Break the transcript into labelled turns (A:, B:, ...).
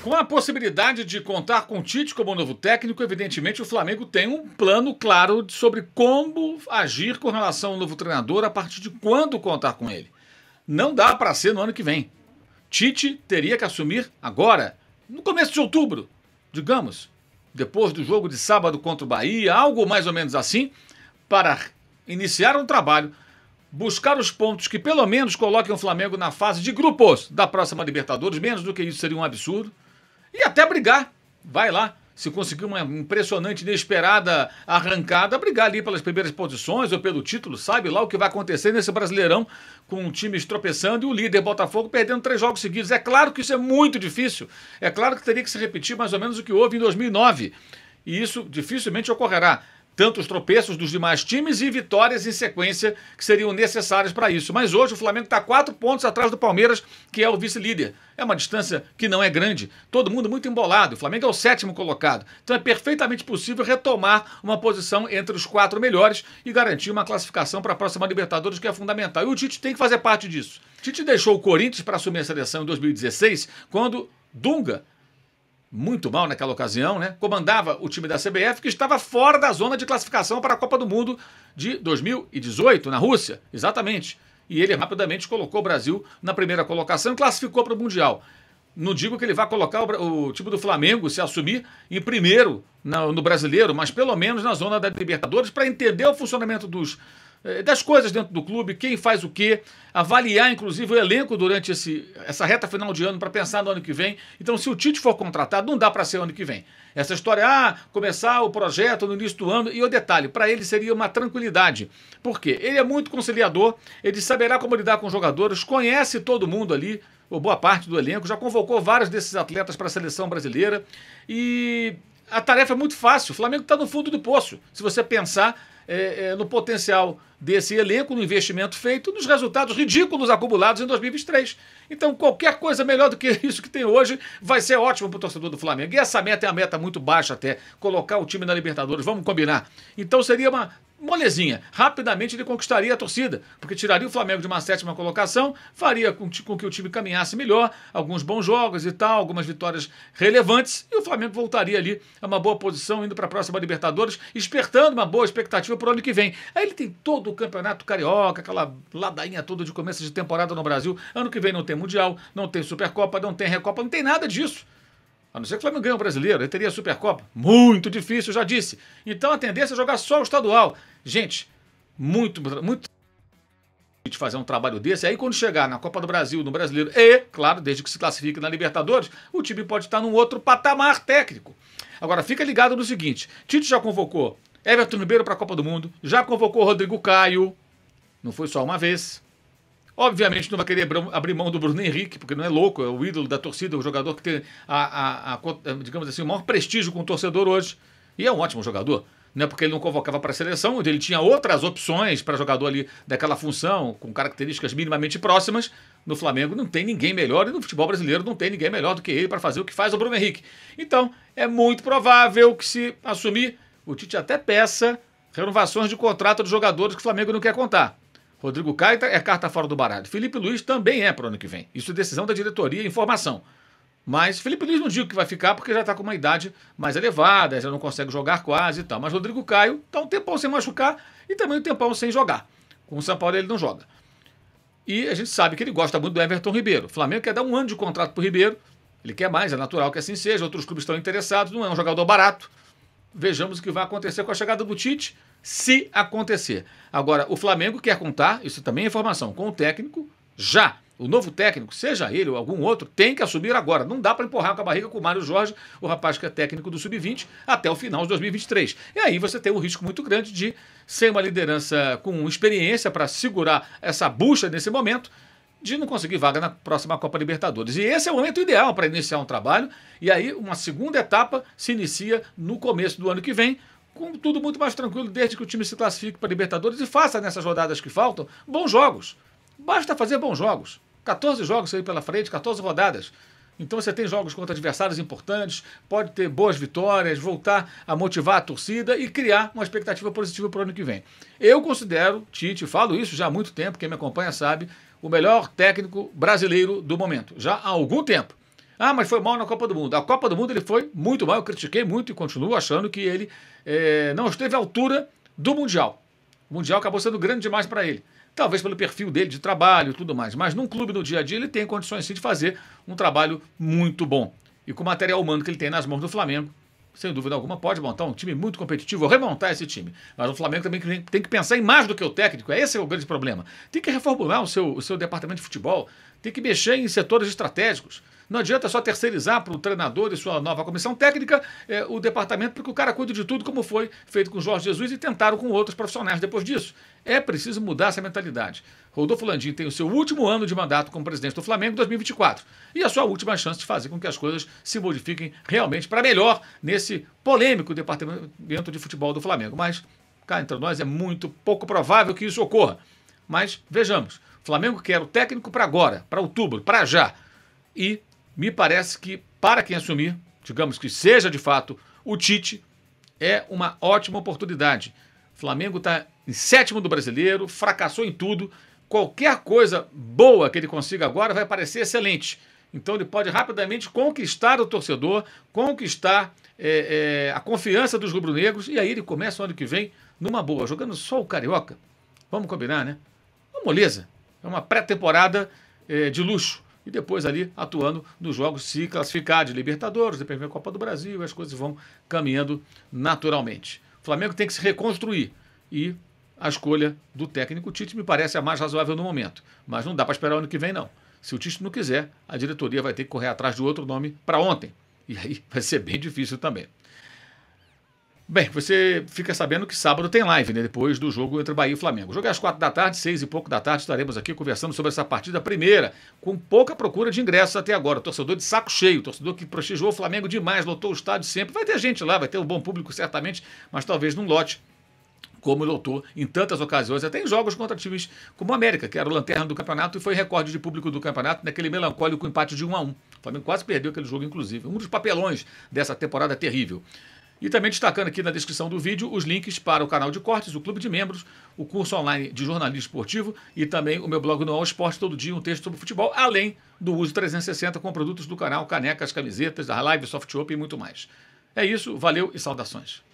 A: Com a possibilidade de contar com o Tite como novo técnico, evidentemente o Flamengo tem um plano claro sobre como agir com relação ao novo treinador, a partir de quando contar com ele. Não dá para ser no ano que vem. Tite teria que assumir agora, no começo de outubro, digamos, depois do jogo de sábado contra o Bahia, algo mais ou menos assim, para iniciar um trabalho, buscar os pontos que pelo menos coloquem o Flamengo na fase de grupos da próxima Libertadores, menos do que isso seria um absurdo, e até brigar, vai lá, se conseguir uma impressionante, inesperada arrancada, brigar ali pelas primeiras posições ou pelo título, sabe lá o que vai acontecer nesse Brasileirão, com times tropeçando e o líder Botafogo perdendo 3 jogos seguidos. É claro que isso é muito difícil, é claro que teria que se repetir mais ou menos o que houve em 2009, e isso dificilmente ocorrerá. Tanto os tropeços dos demais times e vitórias em sequência que seriam necessárias para isso. Mas hoje o Flamengo está 4 pontos atrás do Palmeiras, que é o vice-líder. É uma distância que não é grande. Todo mundo muito embolado. O Flamengo é o 7º colocado. Então é perfeitamente possível retomar uma posição entre os 4 melhores e garantir uma classificação para a próxima Libertadores, que é fundamental. E o Tite tem que fazer parte disso. O Tite deixou o Corinthians para assumir a seleção em 2016, quando Dunga, muito mal naquela ocasião, né, comandava o time da CBF, que estava fora da zona de classificação para a Copa do Mundo de 2018, na Rússia, exatamente. E ele rapidamente colocou o Brasil na primeira colocação e classificou para o Mundial. Não digo que ele vá colocar o time do Flamengo se assumir em primeiro no Brasileiro, mas pelo menos na zona da Libertadores, para entender o funcionamento das coisas dentro do clube, quem faz o quê, avaliar inclusive o elenco durante essa reta final de ano para pensar no ano que vem. Então, se o Tite for contratado, não dá para ser ano que vem. Essa história, começar o projeto no início do ano, e o detalhe, para ele seria uma tranquilidade. Por quê? Ele é muito conciliador, ele saberá como lidar com os jogadores, conhece todo mundo ali, ou boa parte do elenco, já convocou vários desses atletas para a seleção brasileira, e a tarefa é muito fácil. O Flamengo está no fundo do poço, se você pensar no potencial desse elenco, no investimento feito, nos resultados ridículos acumulados em 2023. Então, qualquer coisa melhor do que isso que tem hoje vai ser ótimo para o torcedor do Flamengo. E essa meta é a meta muito baixa até, colocar o time na Libertadores, vamos combinar. Então seria uma molezinha. Rapidamente ele conquistaria a torcida, porque tiraria o Flamengo de uma 7ª colocação, faria com que o time caminhasse melhor, alguns bons jogos e tal, algumas vitórias relevantes, e o Flamengo voltaria ali a uma boa posição, indo para a próxima Libertadores, despertando uma boa expectativa para o ano que vem. Aí ele tem todo o Campeonato Carioca, aquela ladainha toda de começo de temporada no Brasil. Ano que vem não tem Mundial, não tem Supercopa, não tem Recopa, não tem nada disso. A não ser que o Flamengo ganhe o Brasileiro, ele teria a Supercopa. Muito difícil, já disse. Então a tendência é jogar só o estadual. Gente, muito de fazer um trabalho desse. Aí quando chegar na Copa do Brasil, no Brasileiro e, claro, desde que se classifique na Libertadores, o time pode estar num outro patamar técnico. Agora, fica ligado no seguinte, Tite já convocou Everton Ribeiro para a Copa do Mundo, já convocou Rodrigo Caio, não foi só uma vez. Obviamente não vai querer abrir mão do Bruno Henrique, porque não é louco, é o ídolo da torcida, o jogador que tem, digamos assim, o maior prestígio com o torcedor hoje. E é um ótimo jogador. Não é porque ele não convocava para a seleção, onde ele tinha outras opções para jogador ali daquela função, com características minimamente próximas. No Flamengo não tem ninguém melhor, e no futebol brasileiro não tem ninguém melhor do que ele para fazer o que faz o Bruno Henrique. Então, é muito provável que, se assumir, o Tite até peça renovações de contrato dos jogadores que o Flamengo não quer contar. Rodrigo Caio é carta fora do baralho. Felipe Luiz também é para o ano que vem. Isso é decisão da diretoria e informação. Mas Felipe Luiz não digo que vai ficar porque já está com uma idade mais elevada, já não consegue jogar quase e tal. Mas Rodrigo Caio está um tempão sem machucar e também um tempão sem jogar. Com o São Paulo ele não joga. E a gente sabe que ele gosta muito do Everton Ribeiro. O Flamengo quer dar 1 ano de contrato para o Ribeiro. Ele quer mais, é natural que assim seja. Outros clubes estão interessados, não é um jogador barato. Vejamos o que vai acontecer com a chegada do Tite, se acontecer. Agora, o Flamengo quer contar, isso também é informação, com o técnico já. O novo técnico, seja ele ou algum outro, tem que assumir agora. Não dá para empurrar com a barriga com o Mário Jorge, o rapaz que é técnico do Sub-20, até o final de 2023. E aí você tem um risco muito grande de ser uma liderança com experiência para segurar essa bucha nesse momento, de não conseguir vaga na próxima Copa Libertadores. E esse é o momento ideal para iniciar um trabalho, e aí uma segunda etapa se inicia no começo do ano que vem, com tudo muito mais tranquilo, desde que o time se classifique para Libertadores e faça nessas rodadas que faltam bons jogos. Basta fazer bons jogos. 14 jogos aí pela frente, 14 rodadas. Então você tem jogos contra adversários importantes, pode ter boas vitórias, voltar a motivar a torcida e criar uma expectativa positiva para o ano que vem. Eu considero Tite, falo isso já há muito tempo, quem me acompanha sabe, o melhor técnico brasileiro do momento, já há algum tempo. Ah, mas foi mal na Copa do Mundo. A Copa do Mundo ele foi muito mal, eu critiquei muito e continuo achando que ele não esteve à altura do Mundial. O Mundial acabou sendo grande demais para ele. Talvez pelo perfil dele de trabalho e tudo mais. Mas num clube no dia a dia ele tem condições sim de fazer um trabalho muito bom. E com o material humano que ele tem nas mãos do Flamengo, sem dúvida alguma, pode montar um time muito competitivo, remontar esse time. Mas o Flamengo também tem que pensar em mais do que o técnico, esse é o grande problema. Tem que reformular o seu departamento de futebol, tem que mexer em setores estratégicos. Não adianta só terceirizar para o treinador e sua nova comissão técnica o departamento, porque o cara cuida de tudo, como foi feito com o Jorge Jesus e tentaram com outros profissionais depois disso. É preciso mudar essa mentalidade. Rodolfo Landim tem o seu último ano de mandato como presidente do Flamengo, 2024, e a sua última chance de fazer com que as coisas se modifiquem realmente para melhor nesse polêmico departamento de futebol do Flamengo. Mas, cá entre nós, é muito pouco provável que isso ocorra. Mas, vejamos, o Flamengo quer o técnico para agora, para outubro, para já. E me parece que, para quem assumir, digamos que seja de fato o Tite, é uma ótima oportunidade. O Flamengo está em 7º do Brasileiro, fracassou em tudo. Qualquer coisa boa que ele consiga agora vai parecer excelente. Então ele pode rapidamente conquistar o torcedor, conquistar a confiança dos rubro-negros, e aí ele começa o ano que vem numa boa, jogando só o Carioca. Vamos combinar, né? Uma moleza. É uma pré-temporada de luxo. E depois ali atuando nos jogos, se classificar de Libertadores, depois vem a Copa do Brasil, as coisas vão caminhando naturalmente. O Flamengo tem que se reconstruir e a escolha do técnico Tite me parece a mais razoável no momento. Mas não dá para esperar o ano que vem, não. Se o Tite não quiser, a diretoria vai ter que correr atrás de outro nome para ontem. E aí vai ser bem difícil também. Bem, você fica sabendo que sábado tem live, né? Depois do jogo entre Bahia e Flamengo. O jogo é às 4 da tarde, 6 e pouco da tarde, estaremos aqui conversando sobre essa partida primeira, com pouca procura de ingressos até agora. Torcedor de saco cheio, torcedor que prestigiou o Flamengo demais, lotou o estádio sempre. Vai ter gente lá, vai ter um bom público certamente, mas talvez num lote como lotou em tantas ocasiões, até em jogos contra times como o América, que era o lanterna do campeonato e foi recorde de público do campeonato naquele melancólico empate de 1-1. O Flamengo quase perdeu aquele jogo, inclusive. Um dos papelões dessa temporada terrível. E também destacando aqui na descrição do vídeo os links para o canal de cortes, o clube de membros, o curso online de jornalismo esportivo e também o meu blog no All Sport, todo dia um texto sobre futebol, além do uso 360 com produtos do canal, canecas, camisetas, da Live, Soft Open e muito mais. É isso, valeu e saudações.